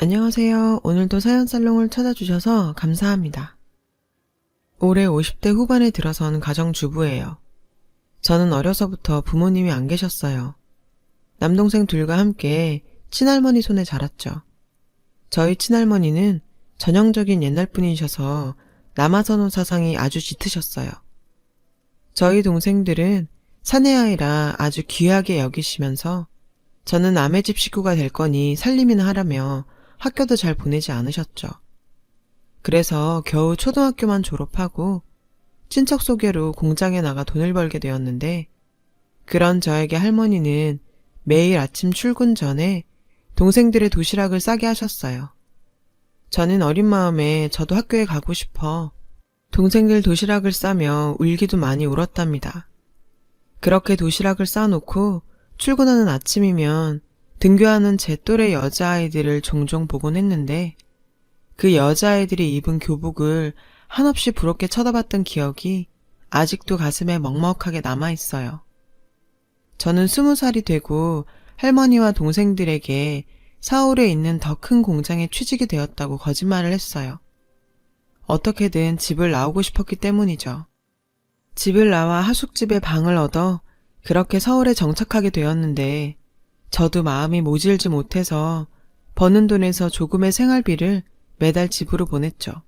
안녕하세요. 오늘도 사연살롱을 찾아주셔서 감사합니다. 올해 50대 후반에 들어선 가정주부예요. 저는 어려서부터 부모님이 안 계셨어요. 남동생 둘과 함께 친할머니 손에 자랐죠. 저희 친할머니는 전형적인 옛날 분이셔서 남아선호 사상이 아주 짙으셨어요. 저희 동생들은 사내아이라 아주 귀하게 여기시면서 저는 남의 집 식구가 될 거니 살림이나 하라며 학교도 잘 보내지 않으셨죠. 그래서 겨우 초등학교만 졸업하고 친척 소개로 공장에 나가 돈을 벌게 되었는데, 그런 저에게 할머니는 매일 아침 출근 전에 동생들의 도시락을 싸게 하셨어요. 저는 어린 마음에 저도 학교에 가고 싶어 동생들 도시락을 싸며 울기도 많이 울었답니다. 그렇게 도시락을 싸놓고 출근하는 아침이면 등교하는 제 또래 여자아이들을 종종 보곤 했는데, 그 여자아이들이 입은 교복을 한없이 부럽게 쳐다봤던 기억이 아직도 가슴에 먹먹하게 남아있어요. 저는 20살이 되고 할머니와 동생들에게 서울에 있는 더 큰 공장에 취직이 되었다고 거짓말을 했어요. 어떻게든 집을 나오고 싶었기 때문이죠. 집을 나와 하숙집에 방을 얻어 그렇게 서울에 정착하게 되었는데, 저도 마음이 모질지 못해서 버는 돈에서 조금의 생활비를 매달 집으로 보냈죠.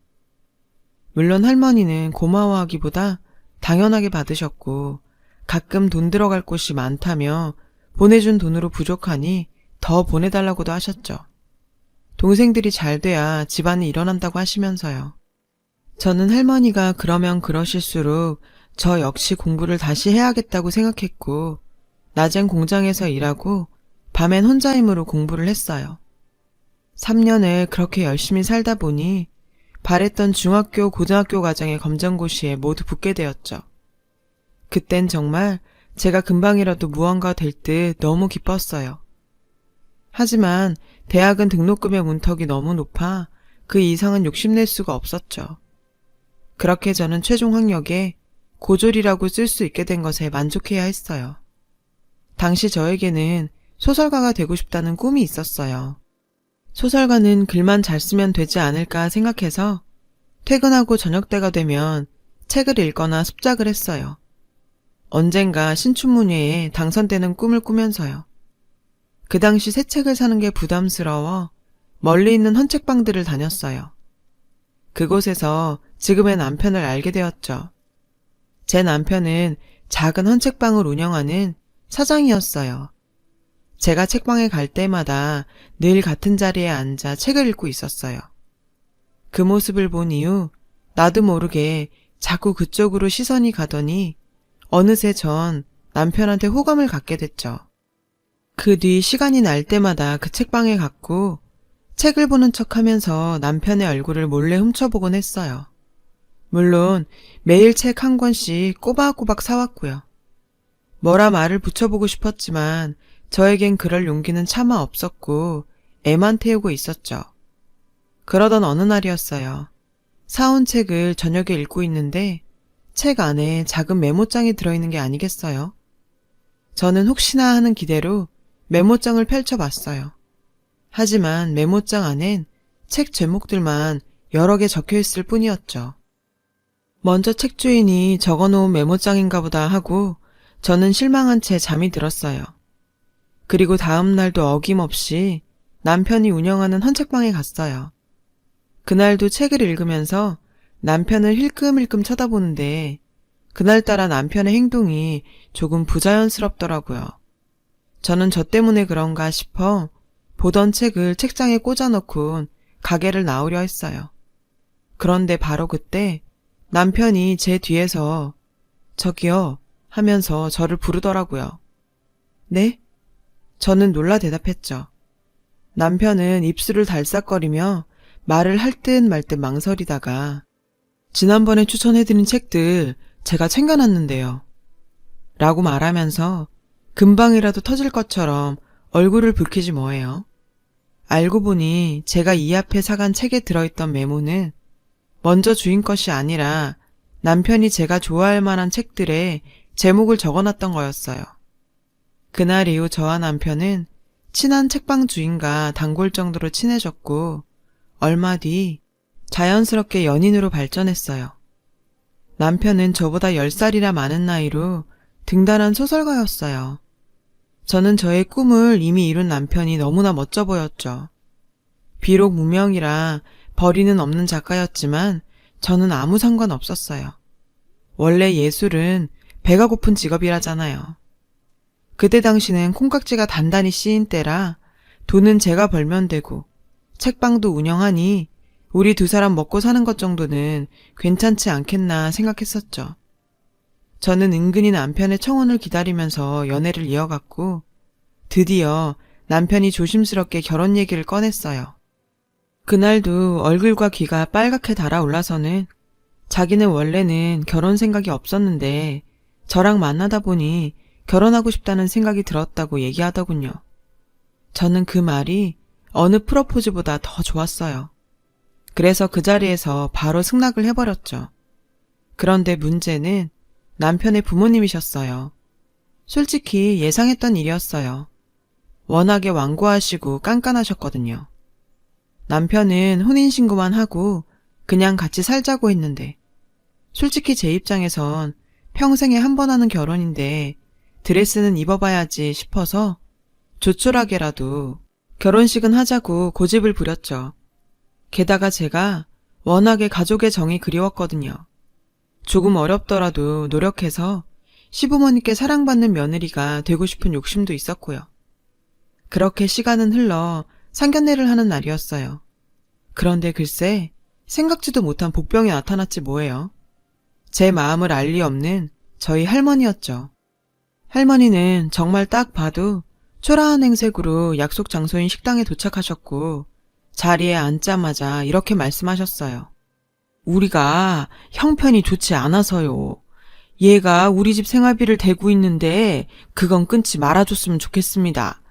물론 할머니는 고마워하기보다 당연하게 받으셨고, 가끔 돈 들어갈 곳이 많다며 보내준 돈으로 부족하니 더 보내달라고도 하셨죠. 동생들이 잘 돼야 집안이 일어난다고 하시면서요. 저는 할머니가 그러면 그러실수록 저 역시 공부를 다시 해야겠다고 생각했고, 낮엔 공장에서 일하고 밤엔 혼자 힘으로 공부를 했어요. 3년을 그렇게 열심히 살다 보니 바랬던 중학교, 고등학교 과정의 검정고시에 모두 붙게 되었죠. 그땐 정말 제가 금방이라도 무언가 될 듯 너무 기뻤어요. 하지만 대학은 등록금의 문턱이 너무 높아 그 이상은 욕심낼 수가 없었죠. 그렇게 저는 최종 학력에 고졸이라고 쓸 수 있게 된 것에 만족해야 했어요. 당시 저에게는 소설가가 되고 싶다는 꿈이 있었어요. 소설가는 글만 잘 쓰면 되지 않을까 생각해서 퇴근하고 저녁때가 되면 책을 읽거나 습작을 했어요. 언젠가 신춘문예에 당선되는 꿈을 꾸면서요. 그 당시 새 책을 사는 게 부담스러워 멀리 있는 헌책방들을 다녔어요. 그곳에서 지금의 남편을 알게 되었죠. 제 남편은 작은 헌책방을 운영하는 사장이었어요. 제가 책방에 갈 때마다 늘 같은 자리에 앉아 책을 읽고 있었어요. 그 모습을 본 이후 나도 모르게 자꾸 그쪽으로 시선이 가더니 어느새 전 남편한테 호감을 갖게 됐죠. 그 뒤 시간이 날 때마다 그 책방에 갔고 책을 보는 척하면서 남편의 얼굴을 몰래 훔쳐보곤 했어요. 물론 매일 책 한 권씩 꼬박꼬박 사왔고요. 뭐라 말을 붙여보고 싶었지만 저에겐 그럴 용기는 차마 없었고 애만 태우고 있었죠. 그러던 어느 날이었어요. 사온 책을 저녁에 읽고 있는데 책 안에 작은 메모장이 들어있는 게 아니겠어요? 저는 혹시나 하는 기대로 메모장을 펼쳐봤어요. 하지만 메모장 안엔 책 제목들만 여러 개 적혀있을 뿐이었죠. 먼저 책 주인이 적어놓은 메모장인가 보다 하고 저는 실망한 채 잠이 들었어요. 그리고 다음 날도 어김없이 남편이 운영하는 헌책방에 갔어요. 그날도 책을 읽으면서 남편을 힐끔힐끔 쳐다보는데 그날따라 남편의 행동이 조금 부자연스럽더라고요. 저는 저 때문에 그런가 싶어 보던 책을 책장에 꽂아놓고 가게를 나오려 했어요. 그런데 바로 그때 남편이 제 뒤에서 "저기요" 하면서 저를 부르더라고요. "네?" 저는 놀라 대답했죠. 남편은 입술을 달싹거리며 말을 할 듯 말 듯 망설이다가 "지난번에 추천해드린 책들 제가 챙겨놨는데요" 라고 말하면서 금방이라도 터질 것처럼 얼굴을 붉히지 뭐예요. 알고 보니 제가 이 앞에 사간 책에 들어있던 메모는 먼저 주인 것이 아니라 남편이 제가 좋아할 만한 책들에 제목을 적어놨던 거였어요. 그날 이후 저와 남편은 친한 책방 주인과 단골 정도로 친해졌고 얼마 뒤 자연스럽게 연인으로 발전했어요. 남편은 저보다 10살이나 많은 나이로 등단한 소설가였어요. 저는 저의 꿈을 이미 이룬 남편이 너무나 멋져 보였죠. 비록 무명이라 벌이는 없는 작가였지만 저는 아무 상관 없었어요. 원래 예술은 배가 고픈 직업이라잖아요. 그때 당시는 콩깍지가 단단히 씌인 때라 돈은 제가 벌면 되고 책방도 운영하니 우리 두 사람 먹고 사는 것 정도는 괜찮지 않겠나 생각했었죠. 저는 은근히 남편의 청혼을 기다리면서 연애를 이어갔고 드디어 남편이 조심스럽게 결혼 얘기를 꺼냈어요. 그날도 얼굴과 귀가 빨갛게 달아올라서는 자기는 원래는 결혼 생각이 없었는데 저랑 만나다 보니 결혼하고 싶다는 생각이 들었다고 얘기하더군요. 저는 그 말이 어느 프로포즈보다 더 좋았어요. 그래서 그 자리에서 바로 승낙을 해버렸죠. 그런데 문제는 남편의 부모님이셨어요. 솔직히 예상했던 일이었어요. 워낙에 완고하시고 깐깐하셨거든요. 남편은 혼인신고만 하고 그냥 같이 살자고 했는데 솔직히 제 입장에선 평생에 한 번 하는 결혼인데 드레스는 입어봐야지 싶어서 조촐하게라도 결혼식은 하자고 고집을 부렸죠. 게다가 제가 워낙에 가족의 정이 그리웠거든요. 조금 어렵더라도 노력해서 시부모님께 사랑받는 며느리가 되고 싶은 욕심도 있었고요. 그렇게 시간은 흘러 상견례를 하는 날이었어요. 그런데 글쎄 생각지도 못한 복병이 나타났지 뭐예요. 제 마음을 알 리 없는 저희 할머니였죠. 할머니는 정말 딱 봐도 초라한 행색으로 약속 장소인 식당에 도착하셨고 자리에 앉자마자 이렇게 말씀하셨어요. 우리가 형편이 좋지 않아서요. 얘가 우리 집 생활비를 대고 있는데 그건 끊지 말아줬으면 좋겠습니다.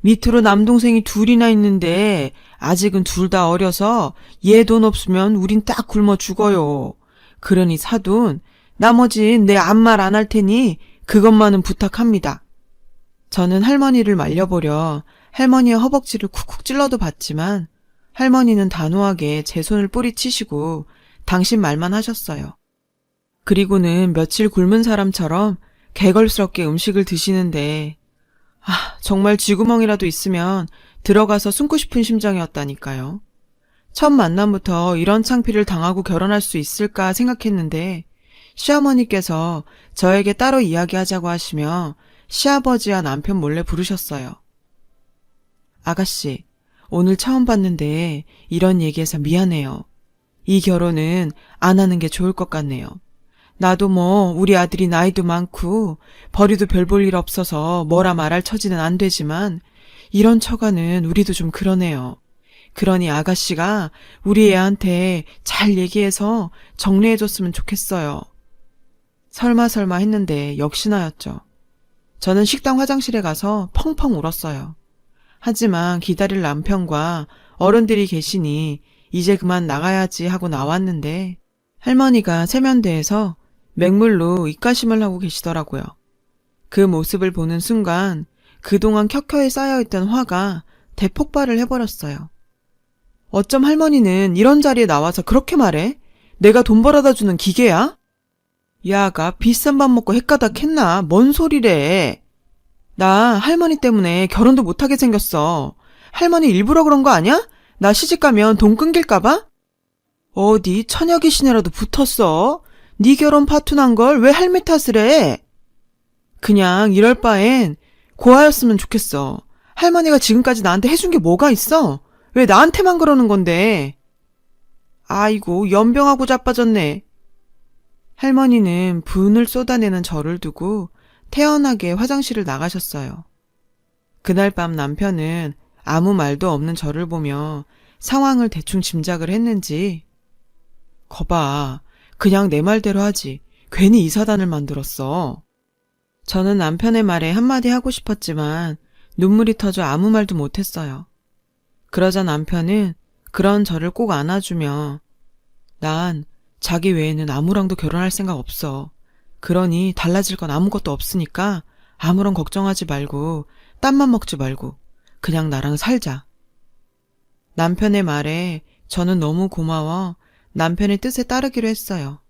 밑으로 남동생이 둘이나 있는데 아직은 둘 다 어려서 얘 돈 없으면 우린 딱 굶어 죽어요. 그러니 사돈, 나머진 내 아무 말 안 할 테니 그것만은 부탁합니다. 저는 할머니를 말려보려 할머니의 허벅지를 쿡쿡 찔러도 봤지만 할머니는 단호하게 제 손을 뿌리치시고 당신 말만 하셨어요. 그리고는 며칠 굶은 사람처럼 개걸스럽게 음식을 드시는데 정말 쥐구멍이라도 있으면 들어가서 숨고 싶은 심정이었다니까요. 첫 만남부터 이런 창피를 당하고 결혼할 수 있을까 생각했는데 시어머니께서 저에게 따로 이야기하자고 하시며 시아버지와 남편 몰래 부르셨어요. 아가씨, 오늘 처음 봤는데 이런 얘기해서 미안해요. 이 결혼은 안 하는 게 좋을 것 같네요. 나도 우리 아들이 나이도 많고 벌이도 별 볼 일 없어서 뭐라 말할 처지는 안 되지만 이런 처가는 우리도 좀 그러네요. 그러니 아가씨가 우리 애한테 잘 얘기해서 정리해줬으면 좋겠어요. 설마 했는데 역시나였죠. 저는 식당 화장실에 가서 펑펑 울었어요. 하지만 기다릴 남편과 어른들이 계시니 이제 그만 나가야지 하고 나왔는데 할머니가 세면대에서 맹물로 입가심을 하고 계시더라고요. 그 모습을 보는 순간 그동안 켜켜이 쌓여있던 화가 대폭발을 해버렸어요. 어쩜 할머니는 이런 자리에 나와서 그렇게 말해? 내가 돈 벌어다 주는 기계야? 야가 비싼 밥 먹고 헷가닥 했나? 뭔 소리래? 나 할머니 때문에 결혼도 못하게 생겼어. 할머니 일부러 그런 거 아니야? 나 시집가면 돈 끊길까봐? 어디 처녀 귀신이라도 붙었어? 네 결혼 파투 난 걸 왜 할매 탓을 해? 그냥 이럴 바엔 고아였으면 좋겠어. 할머니가 지금까지 나한테 해준 게 뭐가 있어? 왜 나한테만 그러는 건데? 아이고 연병하고 자빠졌네. 할머니는 분을 쏟아내는 저를 두고 태연하게 화장실을 나가셨어요. 그날 밤 남편은 아무 말도 없는 저를 보며 상황을 대충 짐작을 했는지 거봐, 그냥 내 말대로 하지. 괜히 이 사단을 만들었어. 저는 남편의 말에 한마디 하고 싶었지만 눈물이 터져 아무 말도 못했어요. 그러자 남편은 그런 저를 꼭 안아주며 난 자기 외에는 아무랑도 결혼할 생각 없어. 그러니 달라질 건 아무것도 없으니까 아무런 걱정하지 말고 땀만 먹지 말고 그냥 나랑 살자. 남편의 말에 저는 너무 고마워 남편의 뜻에 따르기로 했어요.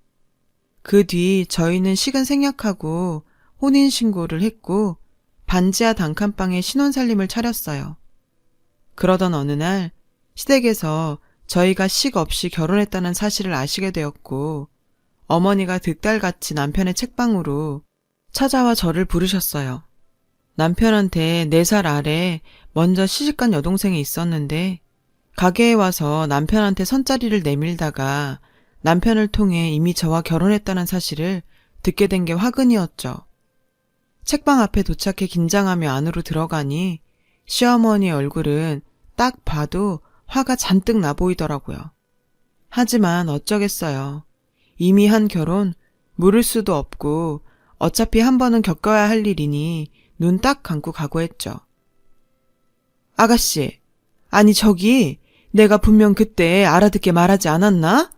그 뒤 저희는 식은 생략하고 혼인신고를 했고 반지하 단칸방에 신혼살림을 차렸어요. 그러던 어느 날 시댁에서 저희가 식 없이 결혼했다는 사실을 아시게 되었고 어머니가 득달같이 남편의 책방으로 찾아와 저를 부르셨어요. 남편한테 4살 아래 먼저 시집간 여동생이 있었는데 가게에 와서 남편한테 선자리를 내밀다가 남편을 통해 이미 저와 결혼했다는 사실을 듣게 된 게 화근이었죠. 책방 앞에 도착해 긴장하며 안으로 들어가니 시어머니의 얼굴은 딱 봐도 화가 잔뜩 나 보이더라고요. 하지만 어쩌겠어요. 이미 한 결혼 물을 수도 없고 어차피 한 번은 겪어야 할 일이니 눈 딱 감고 각오했죠. 아가씨, 아니 저기 내가 분명 그때 알아듣게 말하지 않았나?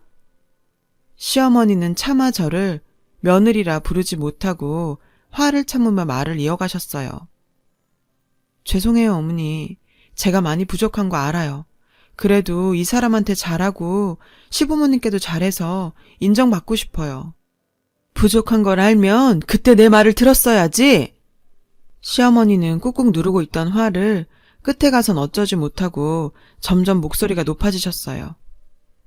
시어머니는 차마 저를 며느리라 부르지 못하고 화를 참으며 말을 이어가셨어요. 죄송해요, 어머니. 제가 많이 부족한 거 알아요. 그래도 이 사람한테 잘하고 시부모님께도 잘해서 인정받고 싶어요. 부족한 걸 알면 그때 내 말을 들었어야지. 시어머니는 꾹꾹 누르고 있던 화를 끝에 가선 어쩌지 못하고 점점 목소리가 높아지셨어요.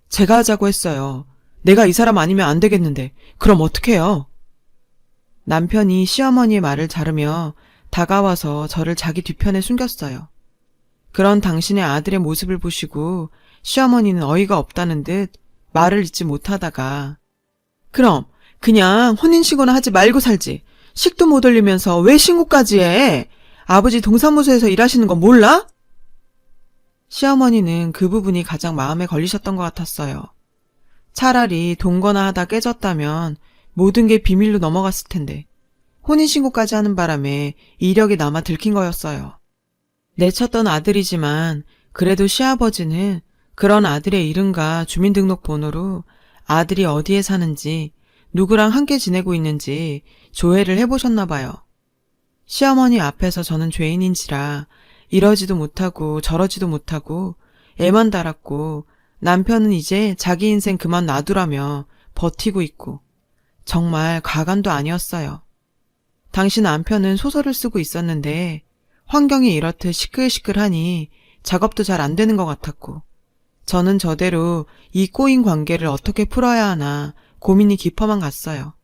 제가 하자고 했어요. 내가 이 사람 아니면 안 되겠는데 그럼 어떡해요? 남편이 시어머니의 말을 자르며 다가와서 저를 자기 뒤편에 숨겼어요. 그런 당신의 아들의 모습을 보시고 시어머니는 어이가 없다는 듯 말을 잇지 못하다가 그럼 그냥 혼인신고나 하지 말고 살지. 식도 못 올리면서 왜 신고까지 해? 아버지 동사무소에서 일하시는 거 몰라? 시어머니는 그 부분이 가장 마음에 걸리셨던 것 같았어요. 차라리 동거나 하다 깨졌다면 모든 게 비밀로 넘어갔을 텐데 혼인신고까지 하는 바람에 이력이 남아 들킨 거였어요. 내쳤던 아들이지만 그래도 시아버지는 그런 아들의 이름과 주민등록번호로 아들이 어디에 사는지 누구랑 함께 지내고 있는지 조회를 해보셨나 봐요. 시어머니 앞에서 저는 죄인인지라 이러지도 못하고 저러지도 못하고 애만 달았고 남편은 이제 자기 인생 그만 놔두라며 버티고 있고 정말 가관도 아니었어요. 당시 남편은 소설을 쓰고 있었는데 환경이 이렇듯 시끌시끌하니 작업도 잘 안 되는 것 같았고 저는 저대로 이 꼬인 관계를 어떻게 풀어야 하나 고민이 깊어만 갔어요.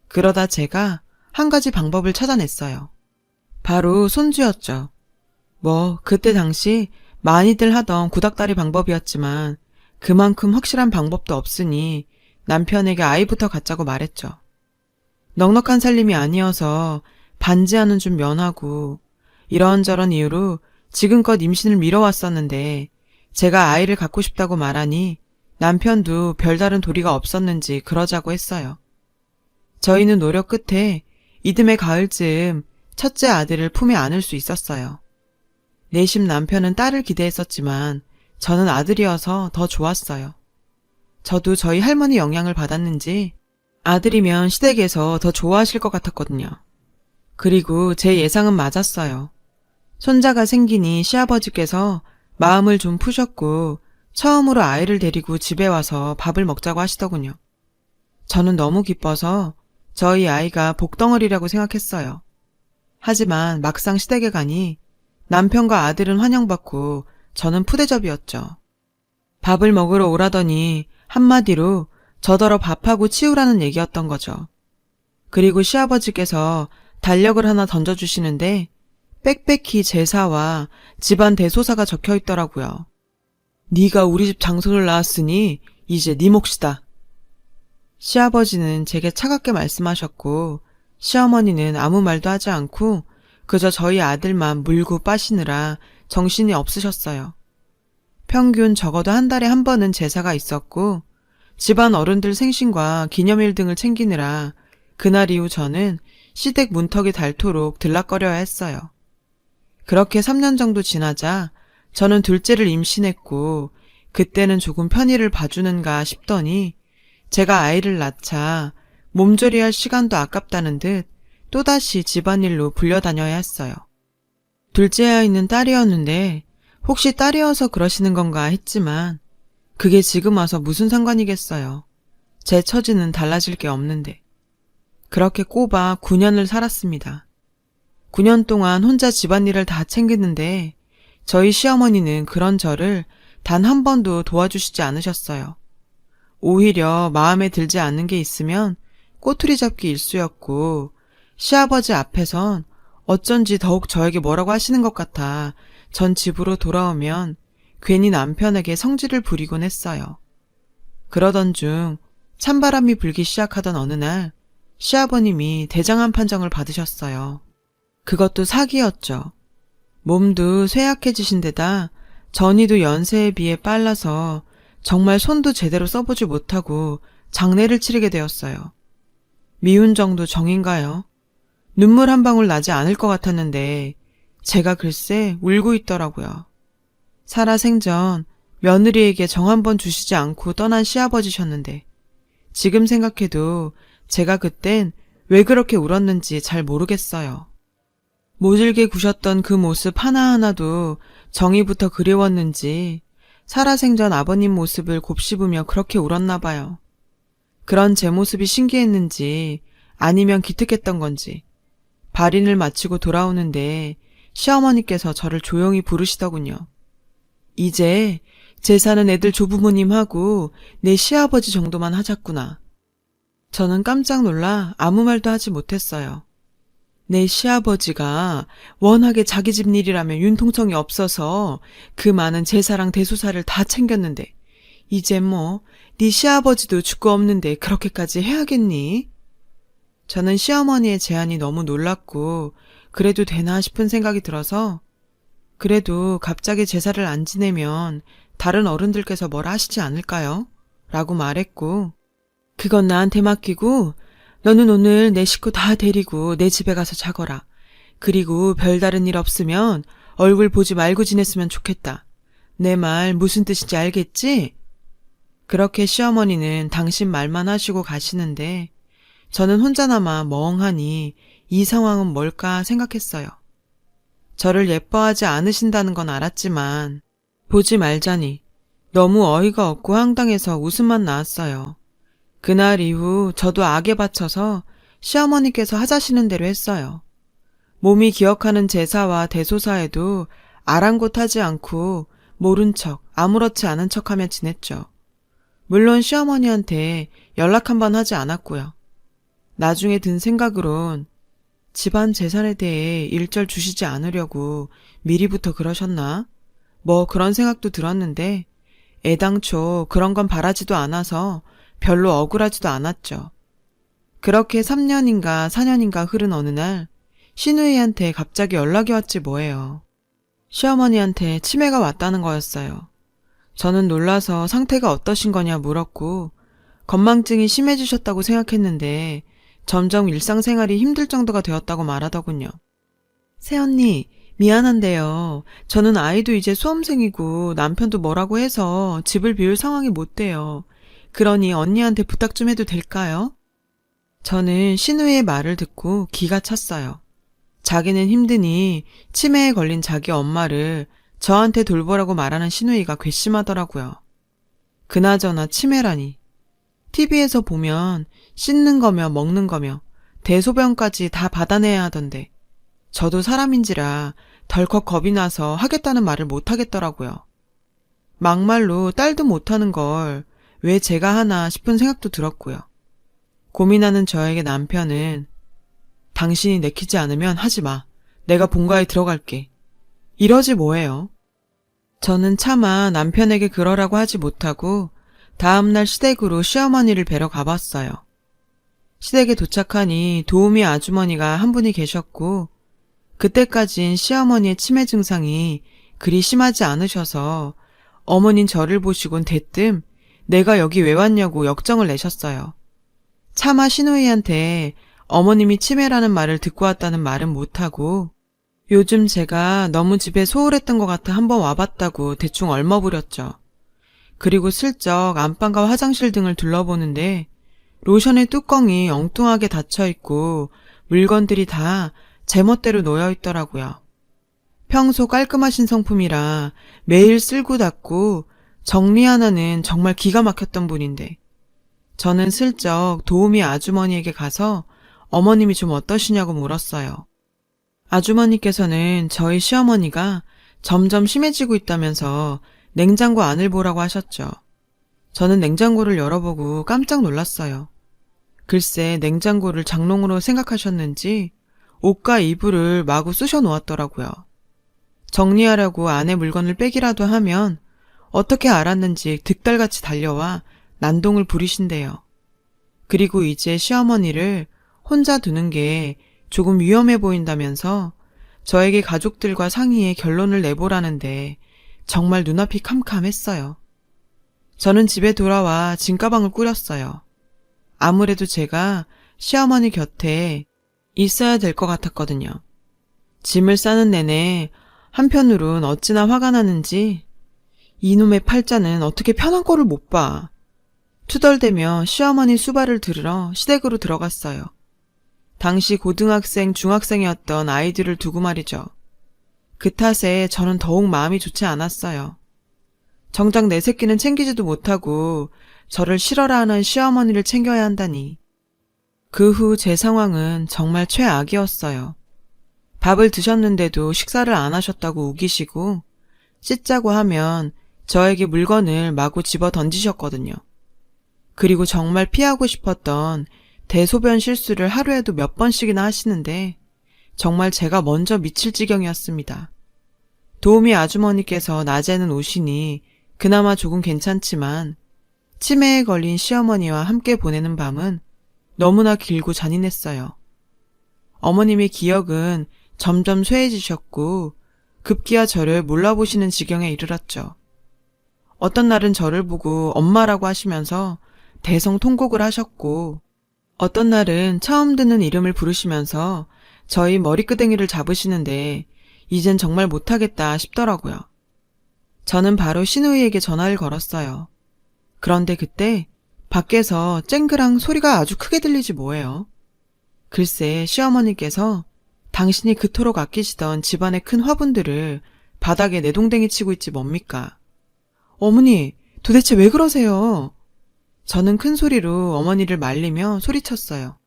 그러다 제가 한 가지 방법을 찾아냈어요. 바로 손주였죠. 그때 당시 많이들 하던 구닥다리 방법이었지만 그만큼 확실한 방법도 없으니 남편에게 아이부터 갖자고 말했죠. 넉넉한 살림이 아니어서 반지하는 좀 면하고 이런저런 이유로 지금껏 임신을 미뤄왔었는데 제가 아이를 갖고 싶다고 말하니 남편도 별다른 도리가 없었는지 그러자고 했어요. 저희는 노력 끝에 이듬해 가을쯤 첫째 아들을 품에 안을 수 있었어요. 내심 남편은 딸을 기대했었지만 저는 아들이어서 더 좋았어요. 저도 저희 할머니 영향을 받았는지 아들이면 시댁에서 더 좋아하실 것 같았거든요. 그리고 제 예상은 맞았어요. 손자가 생기니 시아버지께서 마음을 좀 푸셨고 처음으로 아이를 데리고 집에 와서 밥을 먹자고 하시더군요. 저는 너무 기뻐서 저희 아이가 복덩어리라고 생각했어요. 하지만 막상 시댁에 가니 남편과 아들은 환영받고 저는 푸대접이었죠. 밥을 먹으러 오라더니 한마디로 저더러 밥하고 치우라는 얘기였던 거죠. 그리고 시아버지께서 달력을 하나 던져주시는데 빽빽히 제사와 집안 대소사가 적혀있더라고요. 네가 우리 집 장손을 낳았으니 이제 네 몫이다. 시아버지는 제게 차갑게 말씀하셨고 시어머니는 아무 말도 하지 않고 그저 저희 아들만 물고 빠시느라 정신이 없으셨어요. 평균 적어도 한 달에 한 번은 제사가 있었고 집안 어른들 생신과 기념일 등을 챙기느라 그날 이후 저는 시댁 문턱이 닳도록 들락거려야 했어요. 그렇게 3년 정도 지나자 저는 둘째를 임신했고 그때는 조금 편의를 봐주는가 싶더니 제가 아이를 낳자 몸조리할 시간도 아깝다는 듯 또다시 집안일로 불려다녀야 했어요. 둘째 아이는 딸이었는데 혹시 딸이어서 그러시는 건가 했지만 그게 지금 와서 무슨 상관이겠어요. 제 처지는 달라질 게 없는데. 그렇게 꼬박 9년을 살았습니다. 9년 동안 혼자 집안일을 다 챙기는데 저희 시어머니는 그런 저를 단 한 번도 도와주시지 않으셨어요. 오히려 마음에 들지 않는 게 있으면 꼬투리 잡기 일쑤였고 시아버지 앞에선 어쩐지 더욱 저에게 뭐라고 하시는 것 같아 전 집으로 돌아오면 괜히 남편에게 성질을 부리곤 했어요. 그러던 중 찬바람이 불기 시작하던 어느 날 시아버님이 대장암 판정을 받으셨어요. 그것도 사기였죠. 몸도 쇠약해지신 데다 전이도 연세에 비해 빨라서 정말 손도 제대로 써보지 못하고 장례를 치르게 되었어요. 미운 정도 정인가요? 눈물 한 방울 나지 않을 것 같았는데 제가 글쎄 울고 있더라고요. 살아생전 며느리에게 정 한 번 주시지 않고 떠난 시아버지셨는데 지금 생각해도 제가 그땐 왜 그렇게 울었는지 잘 모르겠어요. 모질게 구셨던 그 모습 하나하나도 정이부터 그리웠는지 살아생전 아버님 모습을 곱씹으며 그렇게 울었나 봐요. 그런 제 모습이 신기했는지 아니면 기특했던 건지 발인을 마치고 돌아오는데 시어머니께서 저를 조용히 부르시더군요. 이제 제사는 애들 조부모님하고 내 시아버지 정도만 하자꾸나. 저는 깜짝 놀라 아무 말도 하지 못했어요. 내 시아버지가 워낙에 자기 집 일이라면 융통성이 없어서 그 많은 제사랑 대소사를 다 챙겼는데 이제 뭐 네 시아버지도 죽고 없는데 그렇게까지 해야겠니? 저는 시어머니의 제안이 너무 놀랐고 그래도 되나 싶은 생각이 들어서 그래도 갑자기 제사를 안 지내면 다른 어른들께서 뭐라 하시지 않을까요? 라고 말했고 그건 나한테 맡기고 너는 오늘 내 식구 다 데리고 내 집에 가서 자거라. 그리고 별다른 일 없으면 얼굴 보지 말고 지냈으면 좋겠다. 내 말 무슨 뜻인지 알겠지? 그렇게 시어머니는 당신 말만 하시고 가시는데 저는 혼자 남아 멍하니 이 상황은 뭘까 생각했어요. 저를 예뻐하지 않으신다는 건 알았지만 보지 말자니 너무 어이가 없고 황당해서 웃음만 나왔어요. 그날 이후 저도 악에 받쳐서 시어머니께서 하자시는 대로 했어요. 몸이 기억하는 제사와 대소사에도 아랑곳하지 않고 모른 척, 아무렇지 않은 척하며 지냈죠. 물론 시어머니한테 연락 한 번 하지 않았고요. 나중에 든 생각으론 집안 재산에 대해 일절 주시지 않으려고 미리부터 그러셨나? 뭐 그런 생각도 들었는데 애당초 그런 건 바라지도 않아서 별로 억울하지도 않았죠. 그렇게 3년인가 4년인가 흐른 어느 날 시누이한테 갑자기 연락이 왔지 뭐예요. 시어머니한테 치매가 왔다는 거였어요. 저는 놀라서 상태가 어떠신 거냐 물었고 건망증이 심해지셨다고 생각했는데 점점 일상생활이 힘들 정도가 되었다고 말하더군요. 새언니, 미안한데요. 저는 아이도 이제 수험생이고 남편도 뭐라고 해서 집을 비울 상황이 못 돼요. 그러니 언니한테 부탁 좀 해도 될까요? 저는 신우의 말을 듣고 기가 찼어요. 자기는 힘드니 치매에 걸린 자기 엄마를 저한테 돌보라고 말하는 시누이가 괘씸하더라고요. 그나저나 치매라니. TV에서 보면 씻는 거며 먹는 거며 대소변까지 다 받아내야 하던데 저도 사람인지라 덜컥 겁이 나서 하겠다는 말을 못하겠더라고요. 막말로 딸도 못하는 걸 왜 제가 하나 싶은 생각도 들었고요. 고민하는 저에게 남편은 당신이 내키지 않으면 하지 마. 내가 본가에 들어갈게. 이러지 뭐예요. 저는 차마 남편에게 그러라고 하지 못하고 다음날 시댁으로 시어머니를 뵈러 가봤어요. 시댁에 도착하니 도우미 아주머니가 한 분이 계셨고 그때까진 시어머니의 치매 증상이 그리 심하지 않으셔서 어머닌 저를 보시곤 대뜸 내가 여기 왜 왔냐고 역정을 내셨어요. 차마 시누이한테 어머님이 치매라는 말을 듣고 왔다는 말은 못하고 요즘 제가 너무 집에 소홀했던 것 같아 한번 와봤다고 대충 얼머부렸죠. 그리고 슬쩍 안방과 화장실 등을 둘러보는데 로션의 뚜껑이 엉뚱하게 닫혀있고 물건들이 다 제멋대로 놓여있더라고요. 평소 깔끔하신 성품이라 매일 쓸고 닦고 정리 하나는 정말 기가 막혔던 분인데 저는 슬쩍 도우미 아주머니에게 가서 어머님이 좀 어떠시냐고 물었어요. 아주머니께서는 저희 시어머니가 점점 심해지고 있다면서 냉장고 안을 보라고 하셨죠. 저는 냉장고를 열어보고 깜짝 놀랐어요. 글쎄 냉장고를 장롱으로 생각하셨는지 옷과 이불을 마구 쑤셔 놓았더라고요. 정리하려고 안에 물건을 빼기라도 하면 어떻게 알았는지 득달같이 달려와 난동을 부리신대요. 그리고 이제 시어머니를 혼자 두는 게 조금 위험해 보인다면서 저에게 가족들과 상의해 결론을 내보라는데 정말 눈앞이 캄캄했어요. 저는 집에 돌아와 짐가방을 꾸렸어요. 아무래도 제가 시어머니 곁에 있어야 될 것 같았거든요. 짐을 싸는 내내 한편으론 어찌나 화가 나는지 이놈의 팔자는 어떻게 편한 꼴을 못 봐. 투덜대며 시어머니 수발을 들으러 시댁으로 들어갔어요. 당시 고등학생, 중학생이었던 아이들을 두고 말이죠. 그 탓에 저는 더욱 마음이 좋지 않았어요. 정작 내 새끼는 챙기지도 못하고 저를 싫어라 하는 시어머니를 챙겨야 한다니. 그 후 제 상황은 정말 최악이었어요. 밥을 드셨는데도 식사를 안 하셨다고 우기시고 씻자고 하면 저에게 물건을 마구 집어 던지셨거든요. 그리고 정말 피하고 싶었던 대소변 실수를 하루에도 몇 번씩이나 하시는데 정말 제가 먼저 미칠 지경이었습니다. 도우미 아주머니께서 낮에는 오시니 그나마 조금 괜찮지만 치매에 걸린 시어머니와 함께 보내는 밤은 너무나 길고 잔인했어요. 어머님의 기억은 점점 쇠해지셨고 급기야 저를 몰라보시는 지경에 이르렀죠. 어떤 날은 저를 보고 엄마라고 하시면서 대성통곡을 하셨고 어떤 날은 처음 듣는 이름을 부르시면서 저희 머리끄댕이를 잡으시는데 이젠 정말 못하겠다 싶더라고요. 저는 바로 시누이에게 전화를 걸었어요. 그런데 그때 밖에서 쨍그랑 소리가 아주 크게 들리지 뭐예요. 글쎄 시어머니께서 당신이 그토록 아끼시던 집안의 큰 화분들을 바닥에 내동댕이 치고 있지 뭡니까. 어머니 도대체 왜 그러세요? 저는 큰 소리로 어머니를 말리며 소리쳤어요.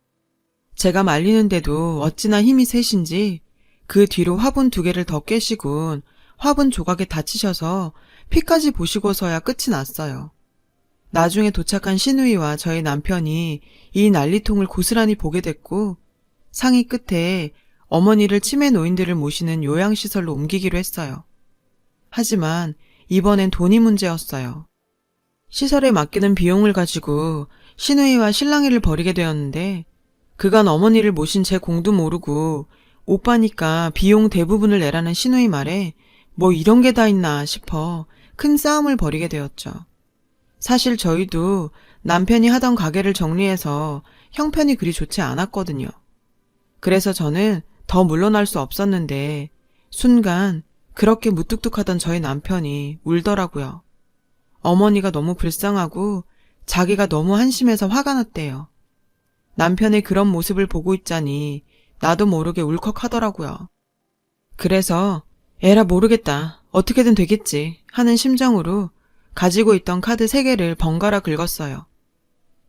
제가 말리는데도 어찌나 힘이 세신지 그 뒤로 화분 2개를 더 깨시곤 화분 조각에 다치셔서 피까지 보시고서야 끝이 났어요. 나중에 도착한 시누이와 저희 남편이 이 난리통을 고스란히 보게 됐고 상의 끝에 어머니를 치매 노인들을 모시는 요양시설로 옮기기로 했어요. 하지만 이번엔 돈이 문제였어요. 시설에 맡기는 비용을 가지고 시누이와 신랑이를 벌이게 되었는데 그간 어머니를 모신 제 공도 모르고 오빠니까 비용 대부분을 내라는 시누이 말에 뭐 이런 게 다 있나 싶어 큰 싸움을 벌이게 되었죠. 사실 저희도 남편이 하던 가게를 정리해서 형편이 그리 좋지 않았거든요. 그래서 저는 더 물러날 수 없었는데 순간 그렇게 무뚝뚝하던 저희 남편이 울더라고요. 어머니가 너무 불쌍하고 자기가 너무 한심해서 화가 났대요. 남편의 그런 모습을 보고 있자니 나도 모르게 울컥하더라고요. 그래서 에라 모르겠다. 어떻게든 되겠지 하는 심정으로 가지고 있던 카드 3개를 번갈아 긁었어요.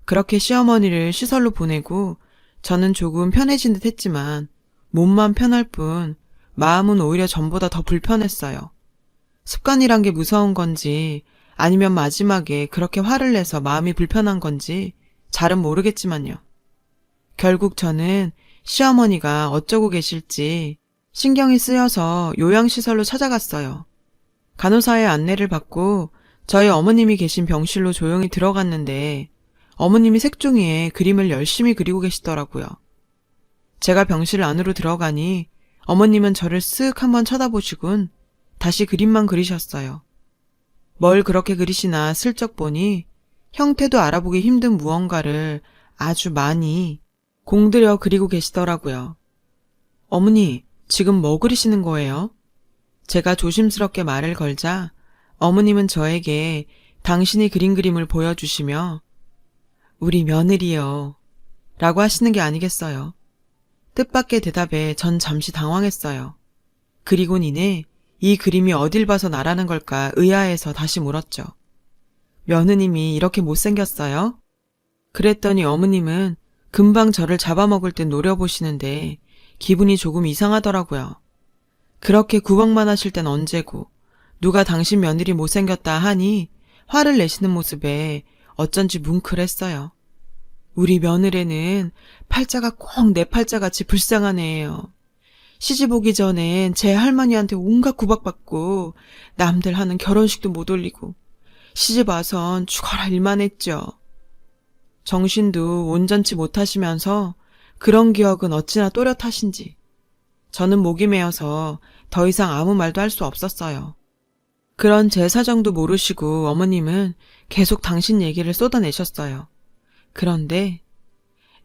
그렇게 시어머니를 시설로 보내고 저는 조금 편해진 듯 했지만 몸만 편할 뿐 마음은 오히려 전보다 더 불편했어요. 습관이란 게 무서운 건지 아니면 마지막에 그렇게 화를 내서 마음이 불편한 건지 잘은 모르겠지만요. 결국 저는 시어머니가 어쩌고 계실지 신경이 쓰여서 요양시설로 찾아갔어요. 간호사의 안내를 받고 저희 어머님이 계신 병실로 조용히 들어갔는데 어머님이 색종이에 그림을 열심히 그리고 계시더라고요. 제가 병실 안으로 들어가니 어머님은 저를 쓱 한번 쳐다보시곤 다시 그림만 그리셨어요. 뭘 그렇게 그리시나 슬쩍 보니 형태도 알아보기 힘든 무언가를 아주 많이 공들여 그리고 계시더라고요. 어머니, 지금 뭐 그리시는 거예요? 제가 조심스럽게 말을 걸자 어머님은 저에게 당신이 그린 그림을 보여주시며 우리 며느리요 라고 하시는 게 아니겠어요. 뜻밖의 대답에 전 잠시 당황했어요. 그리고 이내 이 그림이 어딜 봐서 나라는 걸까 의아해서 다시 물었죠. 며느님이 이렇게 못생겼어요? 그랬더니 어머님은 금방 저를 잡아먹을 듯 노려보시는데 기분이 조금 이상하더라고요. 그렇게 구박만 하실 땐 언제고 누가 당신 며느리 못생겼다 하니 화를 내시는 모습에 어쩐지 뭉클했어요. 우리 며느리는 팔자가 꼭 내 팔자같이 불쌍한 애예요. 시집 오기 전엔 제 할머니한테 온갖 구박받고 남들 하는 결혼식도 못 올리고 시집 와선 죽어라 일만 했죠. 정신도 온전치 못하시면서 그런 기억은 어찌나 또렷하신지 저는 목이 메어서 더 이상 아무 말도 할 수 없었어요. 그런 제 사정도 모르시고 어머님은 계속 당신 얘기를 쏟아내셨어요. 그런데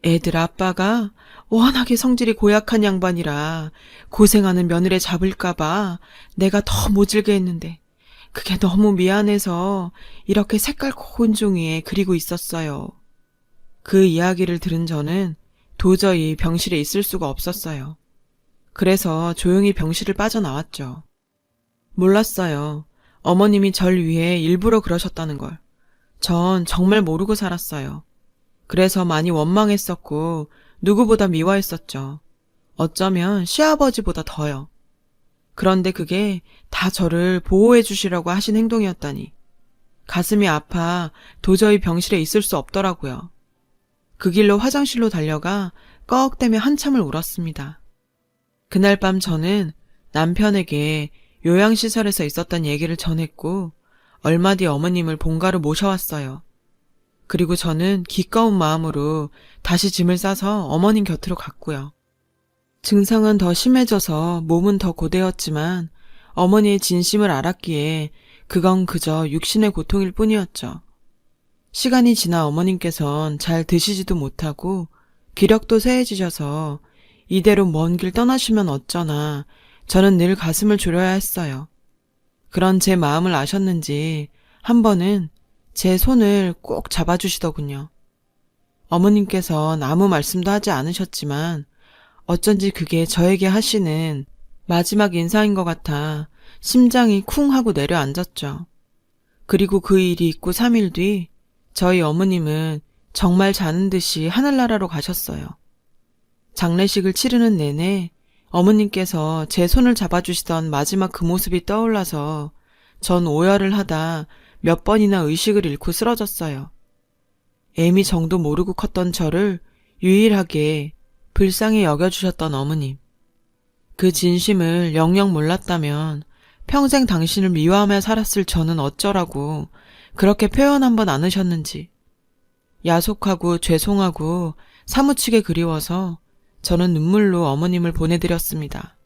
애들 아빠가 워낙에 성질이 고약한 양반이라 고생하는 며느리 잡을까봐 내가 더 모질게 했는데 그게 너무 미안해서 이렇게 색깔 고운 종이에 그리고 있었어요. 그 이야기를 들은 저는 도저히 병실에 있을 수가 없었어요. 그래서 조용히 병실을 빠져나왔죠. 몰랐어요. 어머님이 절 위해 일부러 그러셨다는 걸. 전 정말 모르고 살았어요. 그래서 많이 원망했었고 누구보다 미워했었죠. 어쩌면 시아버지보다 더요. 그런데 그게 다 저를 보호해 주시라고 하신 행동이었다니. 가슴이 아파 도저히 병실에 있을 수 없더라고요. 그 길로 화장실로 달려가 꺽대며 한참을 울었습니다. 그날 밤 저는 남편에게 요양시설에서 있었던 얘기를 전했고 얼마 뒤 어머님을 본가로 모셔왔어요. 그리고 저는 기꺼운 마음으로 다시 짐을 싸서 어머님 곁으로 갔고요. 증상은 더 심해져서 몸은 더 고되었지만 어머니의 진심을 알았기에 그건 그저 육신의 고통일 뿐이었죠. 시간이 지나 어머님께선 잘 드시지도 못하고 기력도 쇠해지셔서 이대로 먼 길 떠나시면 어쩌나 저는 늘 가슴을 졸여야 했어요. 그런 제 마음을 아셨는지 한 번은 제 손을 꼭 잡아주시더군요. 어머님께선 아무 말씀도 하지 않으셨지만 어쩐지 그게 저에게 하시는 마지막 인사인 것 같아 심장이 쿵 하고 내려앉았죠. 그리고 그 일이 있고 3일 뒤 저희 어머님은 정말 자는 듯이 하늘나라로 가셨어요. 장례식을 치르는 내내 어머님께서 제 손을 잡아주시던 마지막 그 모습이 떠올라서 전 오열을 하다 몇 번이나 의식을 잃고 쓰러졌어요. 애미 정도 모르고 컸던 저를 유일하게 불쌍히 여겨주셨던 어머님. 그 진심을 영영 몰랐다면 평생 당신을 미워하며 살았을 저는 어쩌라고 그렇게 표현 한번 않으셨는지. 야속하고 죄송하고 사무치게 그리워서 저는 눈물로 어머님을 보내드렸습니다.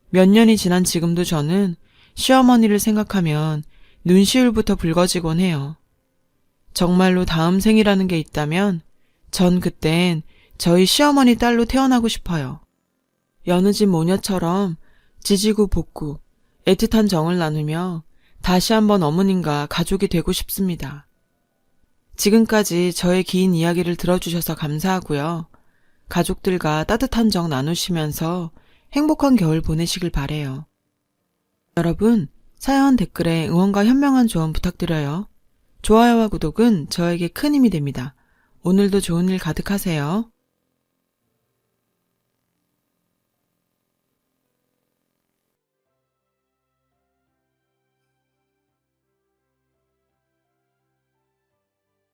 몇 년이 지난 지금도 저는 시어머니를 생각하면 눈시울부터 붉어지곤 해요. 정말로 다음 생이라는 게 있다면 전 그땐 저희 시어머니 딸로 태어나고 싶어요. 여느 집 모녀처럼 지지고 볶고 애틋한 정을 나누며 다시 한번 어머님과 가족이 되고 싶습니다. 지금까지 저의 긴 이야기를 들어주셔서 감사하고요. 가족들과 따뜻한 정 나누시면서 행복한 겨울 보내시길 바래요. 여러분, 사연 댓글에 응원과 현명한 조언 부탁드려요. 좋아요와 구독은 저에게 큰 힘이 됩니다. 오늘도 좋은 일 가득하세요.